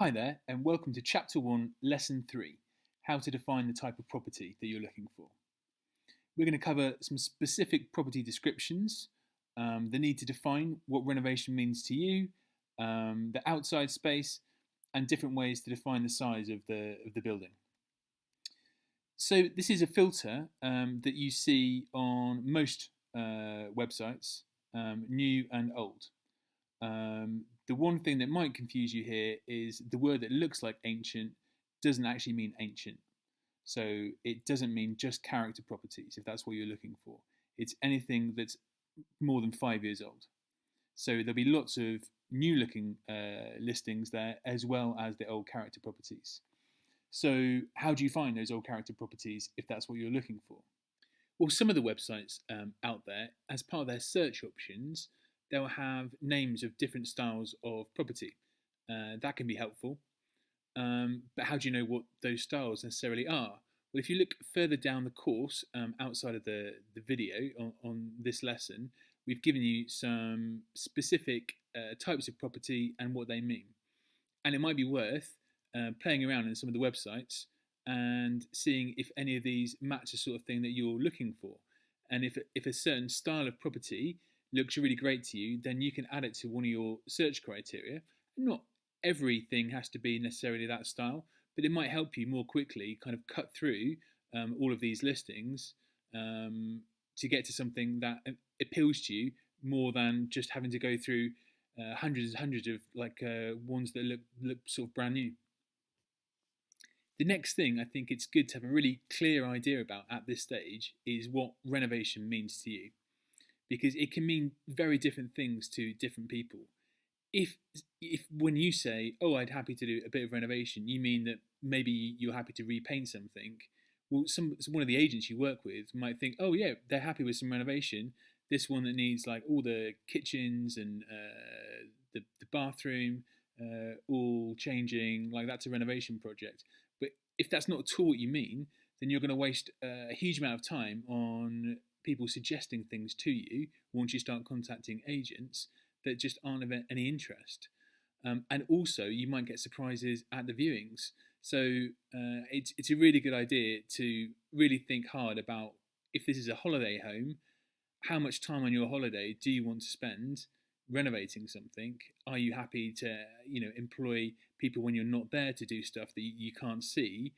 Hi there, and welcome to Chapter 1, Lesson 3, How to Define the Type of Property that you're looking for. We're going to cover some specific property descriptions, the need to define what renovation means to you, the outside space, and different ways to define the size of the building. So this is a filter that you see on most websites, new and old. The one thing that might confuse you here is the word that looks like ancient doesn't actually mean ancient. So it doesn't mean just character properties, if that's what you're looking for. It's anything that's more than 5 years old. So there'll be lots of new looking listings there, as well as the old character properties. So how do you find those old character properties if that's what you're looking for? Well, some of the websites out there, as part of their search options, they'll have names of different styles of property. That can be helpful. But how do you know what those styles necessarily are? Well, if you look further down the course, outside of the video on this lesson, we've given you some specific types of property and what they mean. And it might be worth playing around in some of the websites and seeing if any of these match the sort of thing that you're looking for. And if a certain style of property looks really great to you, then you can add it to one of your search criteria. Not everything has to be necessarily that style, but it might help you more quickly kind of cut through all of these listings to get to something that appeals to you more than just having to go through hundreds and hundreds of ones that look sort of brand new. The next thing I think it's good to have a really clear idea about at this stage is what renovation means to you, because it can mean very different things to different people. If when you say, "Oh, I'd happy to do a bit of renovation," you mean that maybe you're happy to repaint something. Well, one of the agents you work with might think, "Oh yeah, they're happy with some renovation. This one that needs like all the kitchens and the bathroom all changing, like that's a renovation project." But if that's not at all what you mean, then you're going to waste a huge amount of time on people suggesting things to you once you start contacting agents that just aren't of any interest. And also, you might get surprises at the viewings. So it's a really good idea to really think hard about, if this is a holiday home, how much time on your holiday do you want to spend renovating something? Are you happy to employ people when you're not there to do stuff that you can't see?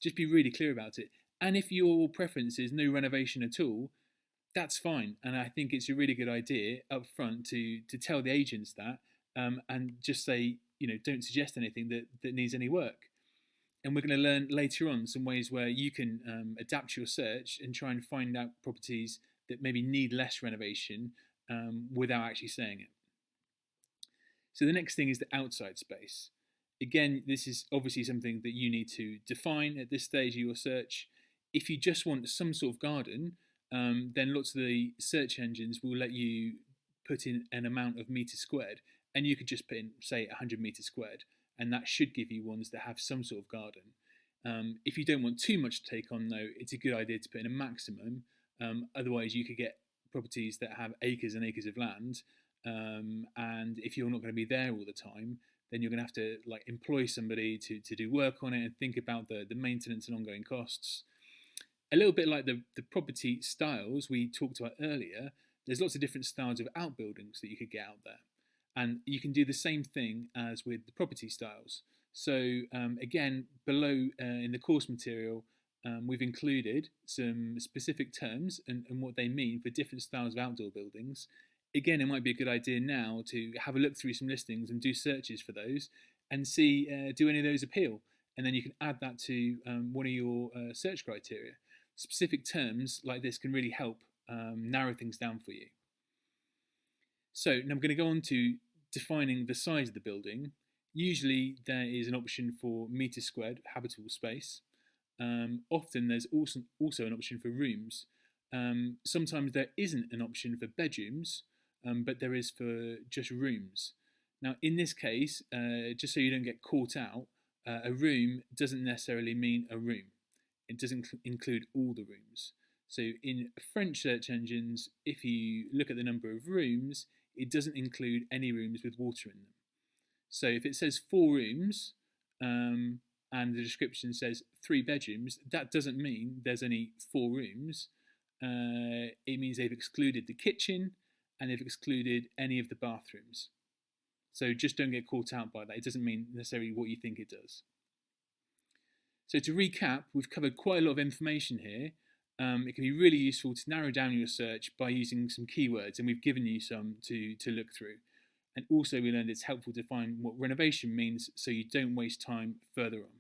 Just be really clear about it. And if your preference is no renovation at all, that's fine. And I think it's a really good idea up front to tell the agents that, and just say, don't suggest anything that needs any work. And we're going to learn later on some ways where you can adapt your search and try and find out properties that maybe need less renovation without actually saying it. So the next thing is the outside space. Again, this is obviously something that you need to define at this stage of your search. If you just want some sort of garden, then lots of the search engines will let you put in an amount of meters squared, and you could just put in, say, 100 meters squared, and that should give you ones that have some sort of garden. If you don't want too much to take on, though, it's a good idea to put in a maximum. Otherwise, you could get properties that have acres and acres of land, and if you're not going to be there all the time, then you're going to have to employ somebody to do work on it and think about the maintenance and ongoing costs. A little bit like the property styles we talked about earlier, there's lots of different styles of outbuildings that you could get out there. And you can do the same thing as with the property styles. So again, below in the course material, we've included some specific terms and what they mean for different styles of outdoor buildings. Again, it might be a good idea now to have a look through some listings and do searches for those and see, do any of those appeal? And then you can add that to one of your search criteria. Specific terms like this can really help narrow things down for you. So now I'm going to go on to defining the size of the building. Usually there is an option for meters squared, habitable space. Often there's also an option for rooms. Sometimes there isn't an option for bedrooms, but there is for just rooms. Now in this case, just so you don't get caught out, a room doesn't necessarily mean a room. It doesn't include all the rooms. So in French search engines, if you look at the number of rooms, it doesn't include any rooms with water in them. So if it says 4 rooms and the description says 3 bedrooms, that doesn't mean there's only 4 rooms. It means they've excluded the kitchen and they've excluded any of the bathrooms. So just don't get caught out by that. It doesn't mean necessarily what you think it does. So to recap, we've covered quite a lot of information here. It can be really useful to narrow down your search by using some keywords, and we've given you some to look through. And also we learned it's helpful to find what renovation means so you don't waste time further on.